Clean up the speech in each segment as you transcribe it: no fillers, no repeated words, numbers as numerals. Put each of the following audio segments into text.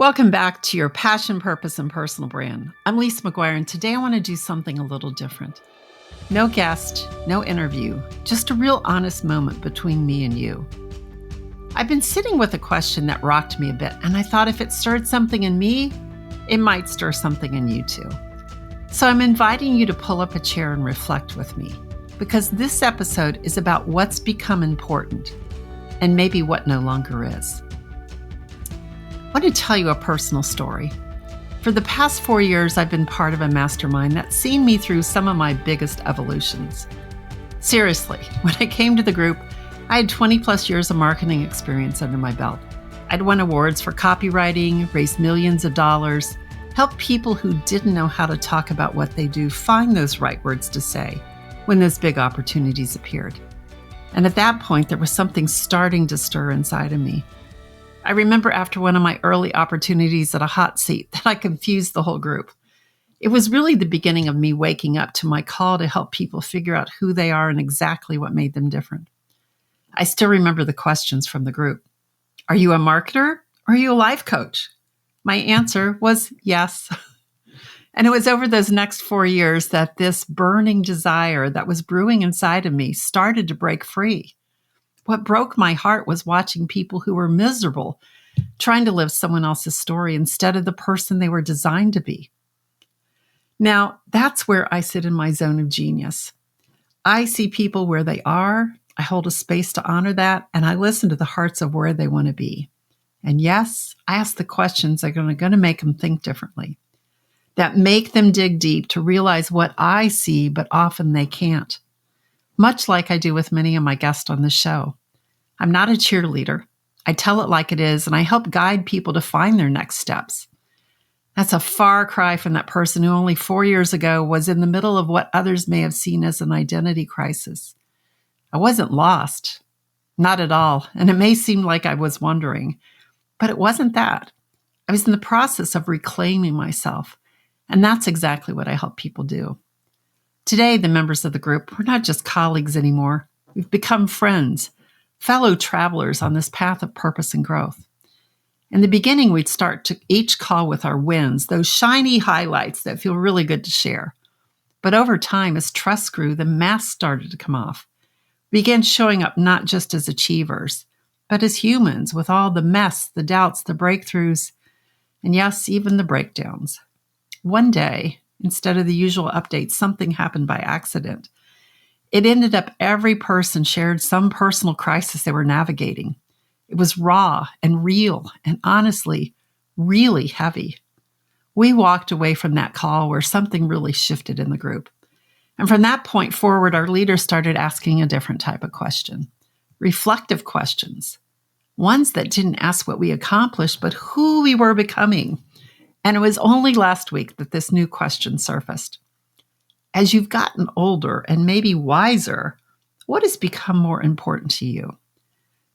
Welcome back to your Passion, Purpose, and Personal Brand. I'm Lisa McGuire, and today I want to do something a little different. No guest, no interview, just a real honest moment between me and you. I've been sitting with a question that rocked me a bit, and I thought if it stirred something in me, it might stir something in you too. So I'm inviting you to pull up a chair and reflect with me, because this episode is about what's become important and maybe what no longer is. I want to tell you a personal story. For the past 4 years, I've been part of a mastermind that's seen me through some of my biggest evolutions. Seriously, when I came to the group, I had 20 plus years of marketing experience under my belt. I'd won awards for copywriting, raised millions of dollars, helped people who didn't know how to talk about what they do find those right words to say when those big opportunities appeared. And at that point, there was something starting to stir inside of me. I remember after one of my early opportunities at a hot seat that I confused the whole group. It was really the beginning of me waking up to my call to help people figure out who they are and exactly what made them different. I still remember the questions from the group. Are you a marketer or are you a life coach? My answer was yes. And it was over those next 4 years that this burning desire that was brewing inside of me started to break free. What broke my heart was watching people who were miserable trying to live someone else's story instead of the person they were designed to be. Now, that's where I sit in my zone of genius. I see people where they are, I hold a space to honor that, and I listen to the hearts of where they want to be. And yes, I ask the questions that are going to make them think differently, that make them dig deep to realize what I see, but often they can't. Much like I do with many of my guests on this show. I'm not a cheerleader. I tell it like it is, and I help guide people to find their next steps. That's a far cry from that person who only 4 years ago was in the middle of what others may have seen as an identity crisis. I wasn't lost. Not at all. And it may seem like I was wandering, but it wasn't that. I was in the process of reclaiming myself, and that's exactly what I help people do. Today, the members of the group, we're not just colleagues anymore. We've become friends, fellow travelers on this path of purpose and growth. In the beginning, we'd start to each call with our wins, those shiny highlights that feel really good to share. But over time, as trust grew, the masks started to come off. We began showing up not just as achievers, but as humans with all the mess, the doubts, the breakthroughs, and yes, even the breakdowns. One day, instead of the usual updates, something happened by accident. It ended up every person shared some personal crisis they were navigating. It was raw and real and honestly, really heavy. We walked away from that call where something really shifted in the group. And from that point forward, our leaders started asking a different type of question. Reflective questions. Ones that didn't ask what we accomplished, but who we were becoming. And it was only last week that this new question surfaced. As you've gotten older and maybe wiser, what has become more important to you?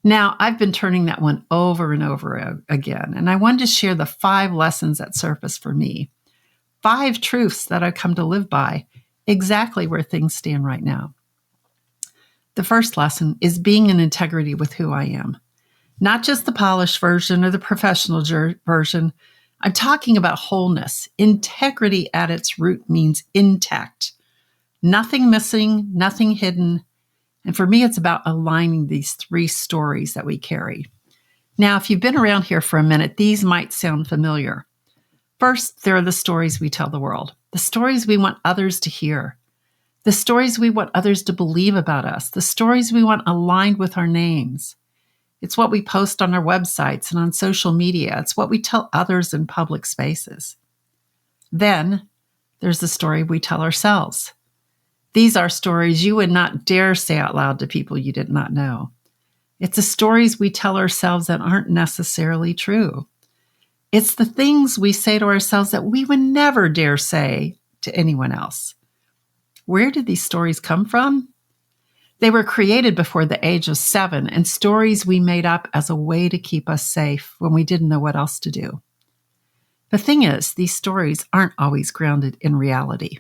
Now, I've been turning that one over and over again, and I wanted to share the 5 lessons that surfaced for me. 5 truths that I've come to live by, exactly where things stand right now. The first lesson is being in integrity with who I am. Not just the polished version or the professional version. I'm talking about wholeness. Integrity at its root means intact. Nothing missing, nothing hidden. And for me, it's about aligning these 3 stories that we carry. Now, if you've been around here for a minute, these might sound familiar. First, there are the stories we tell the world, the stories we want others to hear, the stories we want others to believe about us, the stories we want aligned with our names. It's what we post on our websites and on social media. It's what we tell others in public spaces. Then there's the story we tell ourselves. These are stories you would not dare say out loud to people you did not know. It's the stories we tell ourselves that aren't necessarily true. It's the things we say to ourselves that we would never dare say to anyone else. Where did these stories come from? They were created before the age of 7 and stories we made up as a way to keep us safe when we didn't know what else to do. The thing is, these stories aren't always grounded in reality.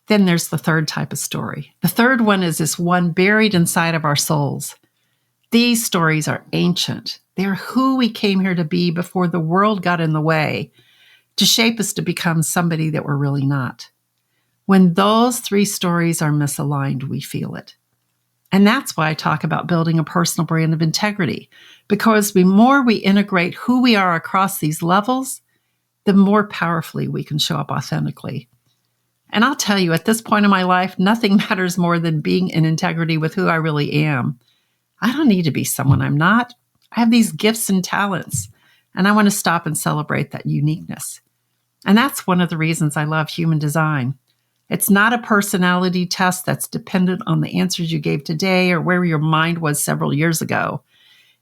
Then there's the third type of story. The third one is this one buried inside of our souls. These stories are ancient. They're who we came here to be before the world got in the way to shape us to become somebody that we're really not. When those three stories are misaligned, we feel it. And that's why I talk about building a personal brand of integrity, because the more we integrate who we are across these levels, the more powerfully we can show up authentically. And I'll tell you, at this point in my life, nothing matters more than being in integrity with who I really am. I don't need to be someone I'm not. I have these gifts and talents, and I want to stop and celebrate that uniqueness. And that's one of the reasons I love human design. It's not a personality test that's dependent on the answers you gave today or where your mind was several years ago.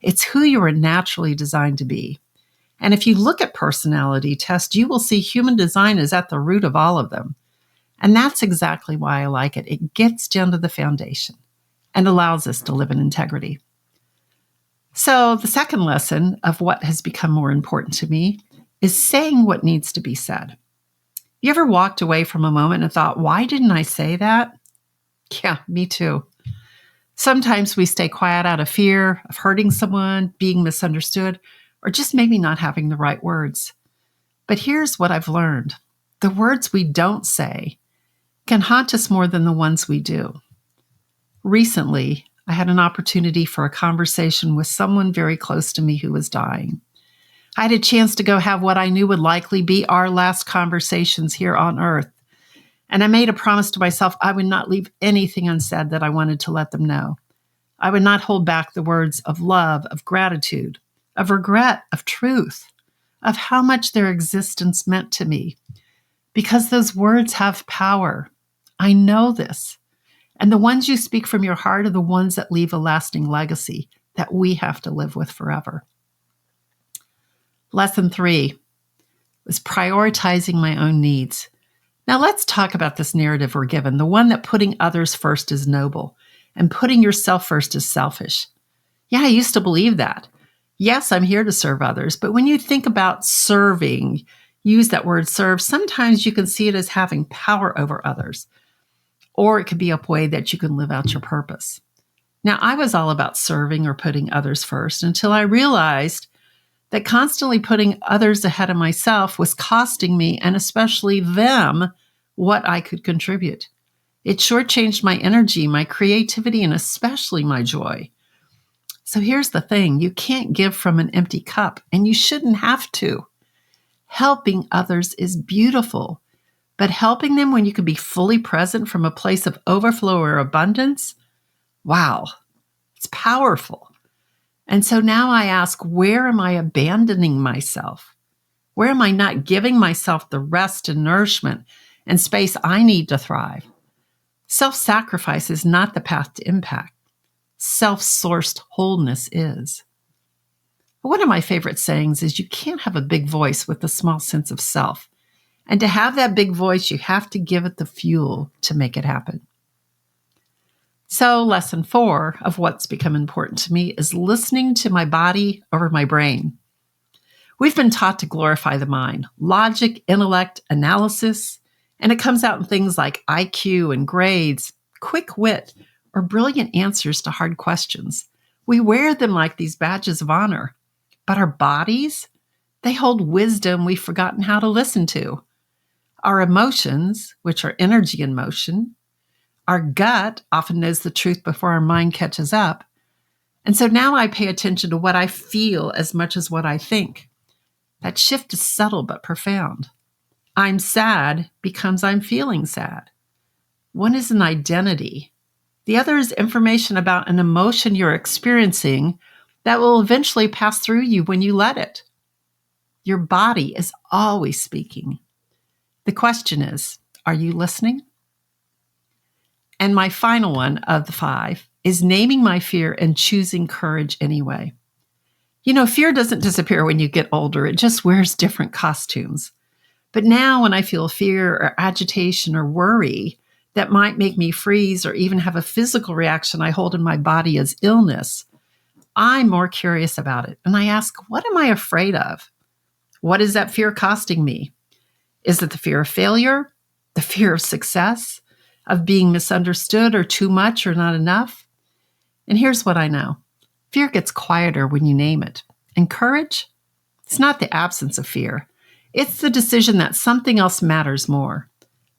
It's who you are naturally designed to be. And if you look at personality tests, you will see human design is at the root of all of them. And that's exactly why I like it. It gets down to the foundation and allows us to live in integrity. So the second lesson of what has become more important to me is saying what needs to be said. You ever walked away from a moment and thought, why didn't I say that? Yeah, me too. Sometimes we stay quiet out of fear of hurting someone, being misunderstood, or just maybe not having the right words. But here's what I've learned. The words we don't say can haunt us more than the ones we do. Recently, I had an opportunity for a conversation with someone very close to me who was dying. I had a chance to go have what I knew would likely be our last conversations here on earth. And I made a promise to myself I would not leave anything unsaid that I wanted to let them know. I would not hold back the words of love, of gratitude, of regret, of truth, of how much their existence meant to me. Because those words have power. I know this. And the ones you speak from your heart are the ones that leave a lasting legacy that we have to live with forever. Lesson 3 was prioritizing my own needs. Now let's talk about this narrative we're given, the one that putting others first is noble and putting yourself first is selfish. Yeah, I used to believe that. Yes, I'm here to serve others, but when you think about serving, use that word serve, sometimes you can see it as having power over others, or it could be a way that you can live out your purpose. Now, I was all about serving or putting others first until I realized that constantly putting others ahead of myself was costing me, and especially them, what I could contribute. It shortchanged my energy, my creativity, and especially my joy. So here's the thing, you can't give from an empty cup, and you shouldn't have to. Helping others is beautiful, but helping them when you can be fully present from a place of overflow or abundance, wow, it's powerful. And so now I ask, where am I abandoning myself? Where am I not giving myself the rest and nourishment and space I need to thrive? Self-sacrifice is not the path to impact. Self-sourced wholeness is. One of my favorite sayings is you can't have a big voice with a small sense of self. And to have that big voice, you have to give it the fuel to make it happen. So lesson 4 of what's become important to me is listening to my body over my brain. We've been taught to glorify the mind, logic, intellect, analysis, and it comes out in things like IQ and grades, quick wit, or brilliant answers to hard questions. We wear them like these badges of honor. But our bodies, they hold wisdom we've forgotten how to listen to. Our emotions, which are energy in motion, our gut often knows the truth before our mind catches up. And so now I pay attention to what I feel as much as what I think. That shift is subtle but profound. I'm sad becomes I'm feeling sad. One is an identity. The other is information about an emotion you're experiencing that will eventually pass through you when you let it. Your body is always speaking. The question is, are you listening? And my final one of the 5 is naming my fear and choosing courage anyway. You know, fear doesn't disappear when you get older. It just wears different costumes. But now when I feel fear or agitation or worry that might make me freeze or even have a physical reaction I hold in my body as illness, I'm more curious about it. And I ask, what am I afraid of? What is that fear costing me? Is it the fear of failure? The fear of success? Of being misunderstood or too much or not enough? And here's what I know. Fear gets quieter when you name it. And courage? It's not the absence of fear. It's the decision that something else matters more.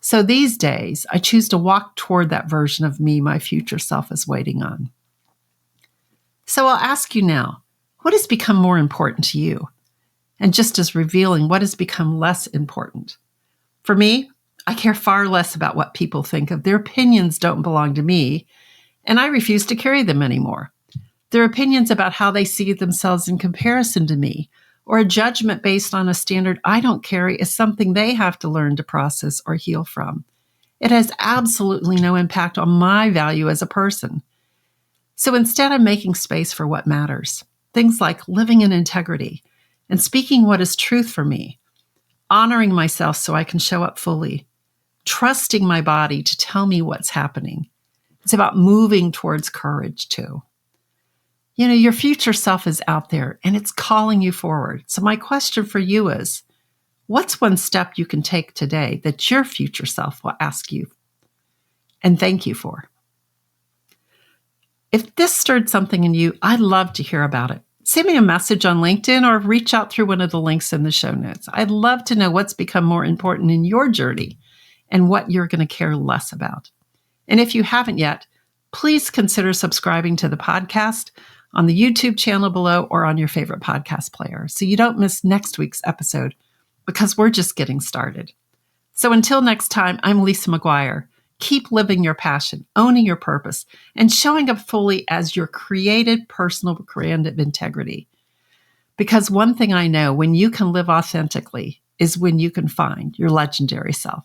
So these days, I choose to walk toward that version of me my future self is waiting on. So I'll ask you now, what has become more important to you? And just as revealing, what has become less important? For me, I care far less about what people think of. Their opinions don't belong to me, and I refuse to carry them anymore. Their opinions about how they see themselves in comparison to me, or a judgment based on a standard I don't carry, is something they have to learn to process or heal from. It has absolutely no impact on my value as a person. So instead, I'm making space for what matters. Things like living in integrity and speaking what is truth for me, honoring myself so I can show up fully, trusting my body to tell me what's happening. It's about moving towards courage too. Your future self is out there and it's calling you forward. So my question for you is, what's one step you can take today that your future self will ask you and thank you for? If this stirred something in you, I'd love to hear about it. Send me a message on LinkedIn or reach out through one of the links in the show notes. I'd love to know what's become more important in your journey and what you're going to care less about. And if you haven't yet, please consider subscribing to the podcast on the YouTube channel below or on your favorite podcast player so you don't miss next week's episode, because we're just getting started. So until next time, I'm Lisa McGuire. Keep living your passion, owning your purpose, and showing up fully as your created personal brand of integrity. Because one thing I know, when you can live authentically, is when you can find your legendary self.